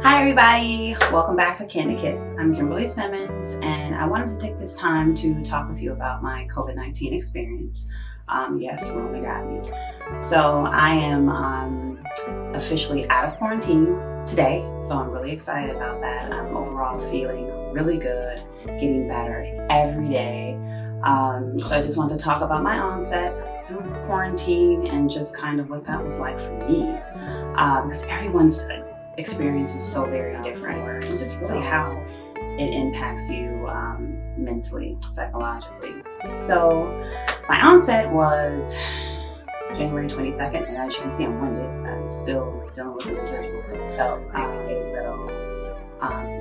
Hi everybody, welcome back to Candy Kiss. I'm Kimberly Simmons and I wanted to take this time to talk with you about my COVID-19 experience. Yes, Rona got me. So I am officially out of quarantine today, so I'm really excited about that. I'm overall feeling really good, getting better every day. So I just want to talk about my onset through quarantine and just kind of what that was like for me, because everyone's experience is so very different, and just really how it impacts you mentally, psychologically. So my onset was January 22nd, and as you can see, I'm winded. I'm still dealing with the residuals. Felt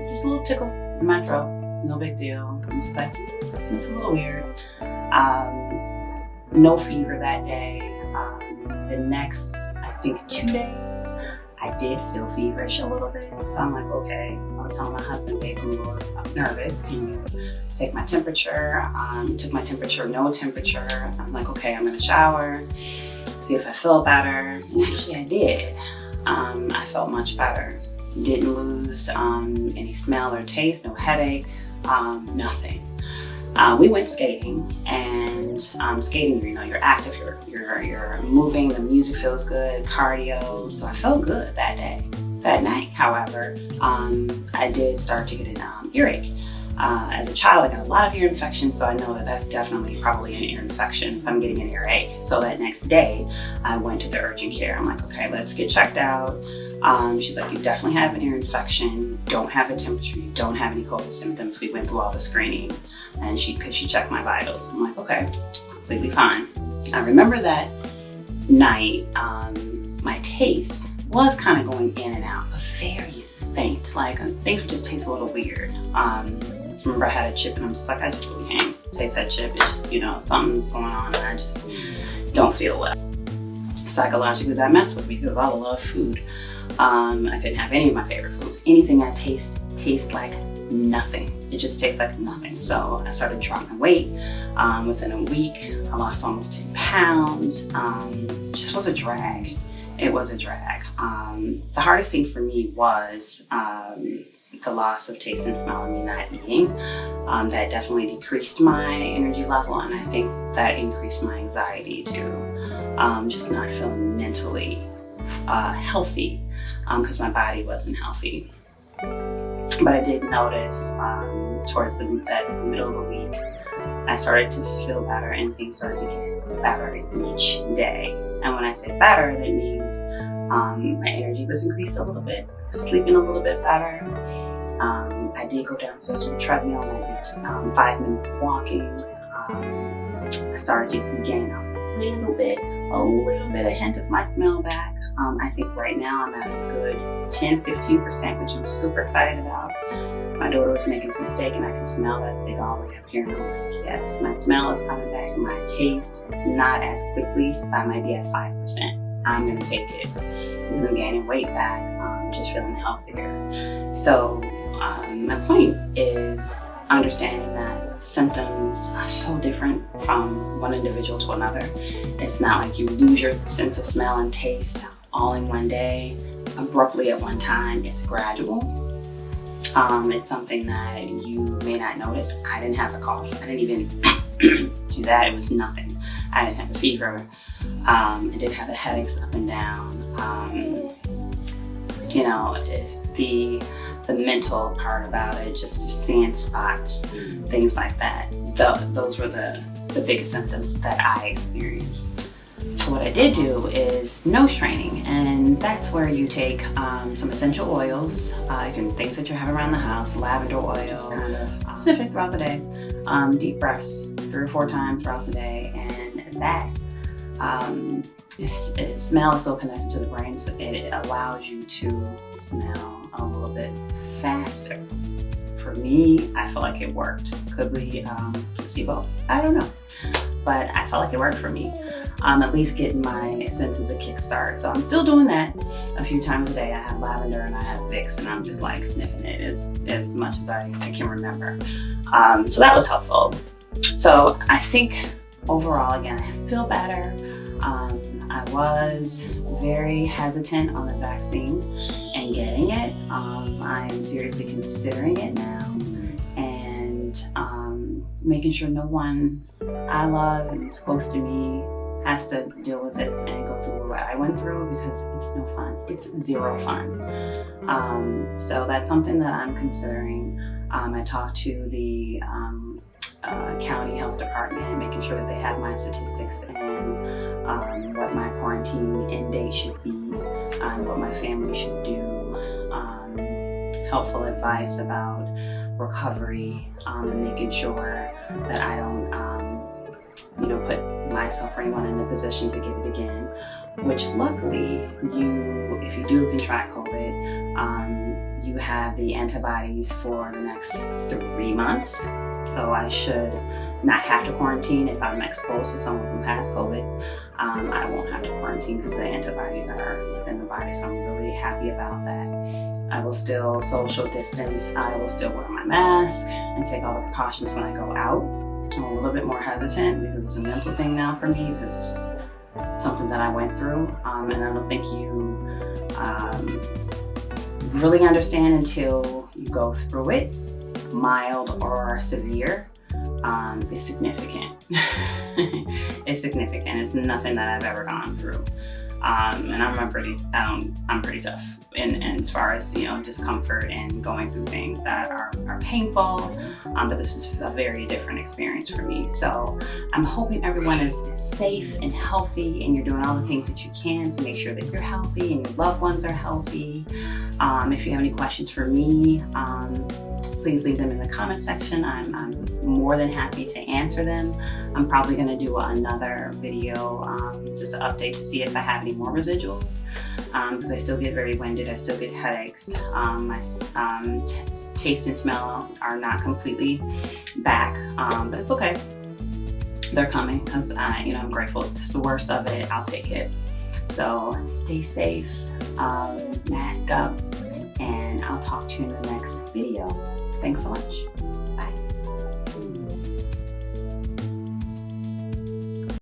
just a little tickle in my throat. No big deal. I'm just like, it's a little weird. No fever that day. The next, I think, 2 days, I did feel feverish a little bit, so I'm like, okay. I was telling my husband, babe, I'm a little nervous. Can you take my temperature? Took my temperature, no temperature. I'm like, okay, I'm gonna shower, see if I feel better. And actually I did. I felt much better. Didn't lose any smell or taste, no headache, nothing. We went skating, and skating, you know, you're active, you're moving, the music feels good, cardio, so I felt good that day. That night, however, I did start to get an earache. As a child, I got a lot of ear infections, so I know that that's definitely probably an ear infection if I'm getting an earache. So that next day, I went to the urgent care. I'm like, okay, let's get checked out. She's like, you definitely have an ear infection, don't have a temperature, you don't have any COVID symptoms. We went through all the screening, and because she checked my vitals. I'm like, okay, completely fine. I remember that night, my taste was kind of going in and out, but very faint. Like things would just taste a little weird. Remember I had a chip and I'm just like, I just really can't taste that chip. It's just, you know, something's going on and I just don't feel well. Psychologically, that messed with me because I love food. I couldn't have any of my favorite foods. Anything I taste tastes like nothing. It just tastes like nothing. So I started dropping weight. Within a week, I lost almost 10 pounds. Just was a drag. It was a drag. The hardest thing for me was the loss of taste and smell and me not eating. That definitely decreased my energy level, and I think that increased my anxiety too. Just not feeling mentally healthy because my body wasn't healthy. But I did notice towards that middle of the week, I started to feel better and things started to get better each day. And when I say better, that means my energy was increased a little bit, sleeping a little bit better. I did go downstairs on the treadmill and I did 5 minutes of walking. I started to gain a little bit a hint of my smell back. I think right now I'm at a good 10-15%, which I'm super excited about. My daughter was making some steak and I can smell that steak all the way up here, and I'm like, yes, my smell is coming back. My taste, not as quickly, but I might be at 5%. I'm gonna take it because I'm gaining weight back, just feeling healthier. So my point is understanding that symptoms are so different from one individual to another. It's not like you lose your sense of smell and taste all in one day, abruptly at one time. It's gradual. It's something that you may not notice. I didn't have a cough. I didn't even do that. It was nothing. I didn't have a fever. I didn't have the headaches up and down. You know, the mental part about it, just seeing spots, things like that. Those were the biggest symptoms that I experienced. So what I did do is nose training, and that's where you take some essential oils, things that you have around the house, lavender oil, just kind of sniff it throughout the day, deep breaths 3 or 4 times throughout the day, and that smell is so connected to the brain, so it allows you to smell a little bit faster. For me, I felt like it worked. Could be placebo, I don't know, but I felt like it worked for me. At least getting my senses a kickstart. So I'm still doing that a few times a day. I have lavender and I have Vicks, and I'm just like sniffing it as much as I can remember. So that was helpful. So I think overall, again, I feel better. I was very hesitant on the vaccine, and and getting it. I'm seriously considering it now, and making sure no one I love and is close to me has to deal with this and go through what I went through, because it's no fun. It's zero fun. So that's something that I'm considering. I talked to the county health department, making sure that they have my statistics and what my quarantine end date should be, and what my family should do. Helpful advice about recovery, and making sure that I don't put myself or anyone in a position to get it again, which luckily if you do contract COVID, you have the antibodies for the next 3 months. So I should not have to quarantine if I'm exposed to someone who has COVID. I won't have to quarantine because the antibodies are within the body, so I'm really happy about that. I will still social distance. I will still wear my mask and take all the precautions when I go out. I'm a little bit more hesitant because it's a mental thing now for me, because it's something that I went through, and I don't think you really understand until you go through it. Mild or severe is significant. It's significant. It's nothing that I've ever gone through, and I'm pretty tough. And as far as discomfort and going through things that are painful, but this is a very different experience for me. So I'm hoping everyone is safe and healthy, and you're doing all the things that you can to make sure that you're healthy and your loved ones are healthy. If you have any questions for me, please leave them in the comment section. I'm more than happy to answer them. I'm probably going to do another video, just an update to see if I have any more residuals, because I still get very winded. I still get headaches. My taste and smell are not completely back, but it's okay. They're coming, because I'm grateful. If it's the worst of it, I'll take it. So stay safe, mask up, and I'll talk to you in the next video. Thanks so much. Bye.